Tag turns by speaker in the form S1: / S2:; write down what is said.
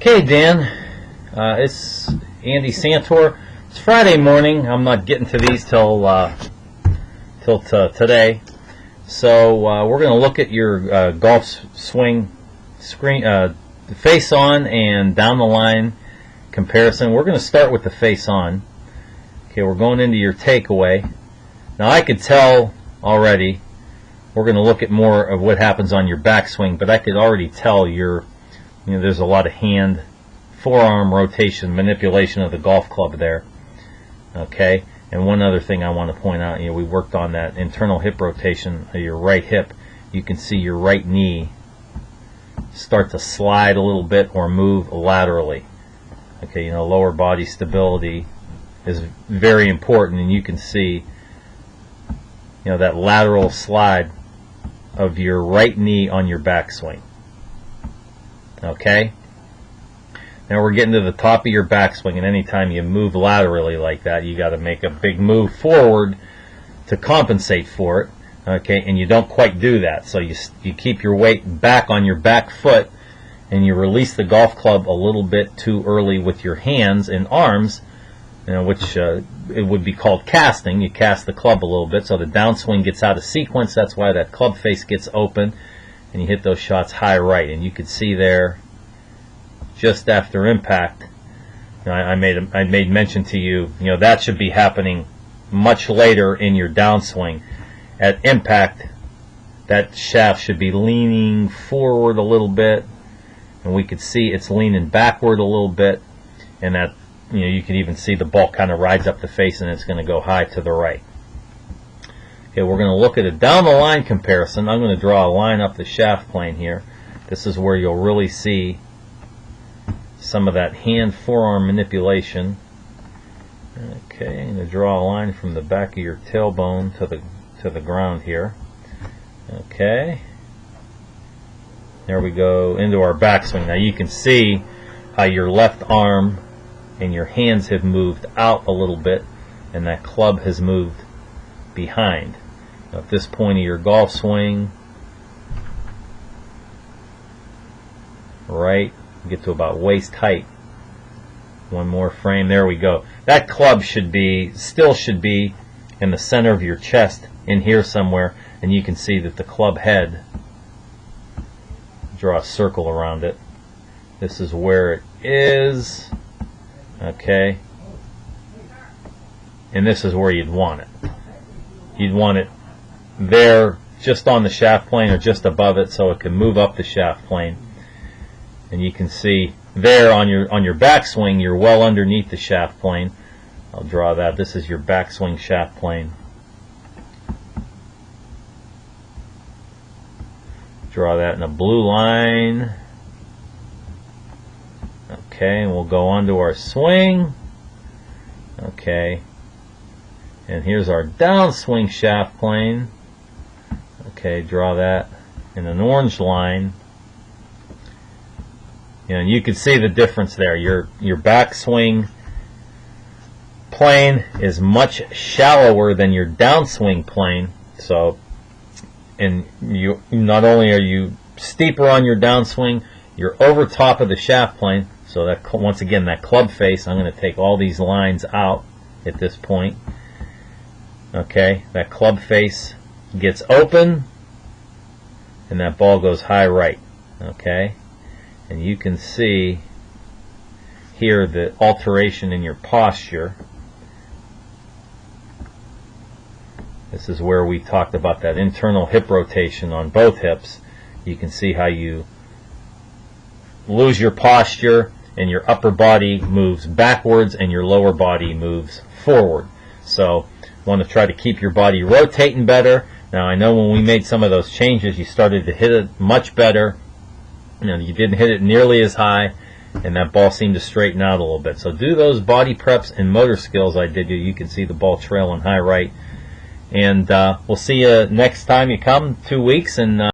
S1: Okay, Dan, it's Andy Santor. It's Friday morning. I'm not getting to these till today. So we're going to look at your golf swing screen, face on and down the line comparison. We're going to start with the face on. Okay, we're going into your takeaway. Now I could tell already. We're going to look at more of what happens on your backswing, but I could already tell there's a lot of hand, forearm rotation, manipulation of the golf club there. Okay, and one other thing I want to point out, we worked on that internal hip rotation of your right hip. You can see your right knee start to slide a little bit or move laterally. Okay, lower body stability is very important, and you can see, that lateral slide of your right knee on your backswing. Okay? Now we're getting to the top of your backswing, and anytime you move laterally like that, you got to make a big move forward to compensate for it. Okay? And you don't quite do that. So you keep your weight back on your back foot, and you release the golf club a little bit too early with your hands and arms, which it would be called casting. You cast the club a little bit so the downswing gets out of sequence. That's why that club face gets open, and you hit those shots high right. And you can see there, just after impact, I made mention to you, that should be happening much later in your downswing. At impact, that shaft should be leaning forward a little bit, and we could see it's leaning backward a little bit, and that you can even see the ball kind of rides up the face, and it's going to go high to the right. Okay, we're going to look at a down the line comparison. I'm going to draw a line up the shaft plane here. This is where you'll really see some of that hand forearm manipulation. Okay, I'm going to draw a line from the back of your tailbone to the ground here. Okay, there we go into our backswing. Now you can see how your left arm and your hands have moved out a little bit, and that club has moved behind. Now at this point of your golf swing, right, get to about waist height. One more frame, there we go. That club still should be in the center of your chest, in here somewhere, and you can see that the club head, draw a circle around it. This is where it is. Okay, and this is where you'd want it. You'd want it there, just on the shaft plane or just above it, so it can move up the shaft plane. And you can see there on your backswing, you're well underneath the shaft plane. I'll draw that. This is your backswing shaft plane. Draw that in a blue line. Okay, and we'll go on to our swing. Okay, and here's our downswing shaft plane. Okay, draw that in an orange line. And you can see the difference there. Your backswing plane is much shallower than your downswing plane. So, and you not only are you steeper on your downswing, you're over top of the shaft plane. So that, once again, that club face, I'm going to take all these lines out at this point. Okay, that club face gets open, and that ball goes high right. Okay, and you can see here the alteration in your posture. This is where we talked about that internal hip rotation on both hips. You can see how you lose your posture, and your upper body moves backwards and your lower body moves forward. So want to try to keep your body rotating better. Now I know when we made some of those changes, you started to hit it much better. You didn't hit it nearly as high, and that ball seemed to straighten out a little bit. So do those body preps and motor skills I did you can see the ball trailing high right. And we'll see you next time you come, 2 weeks, and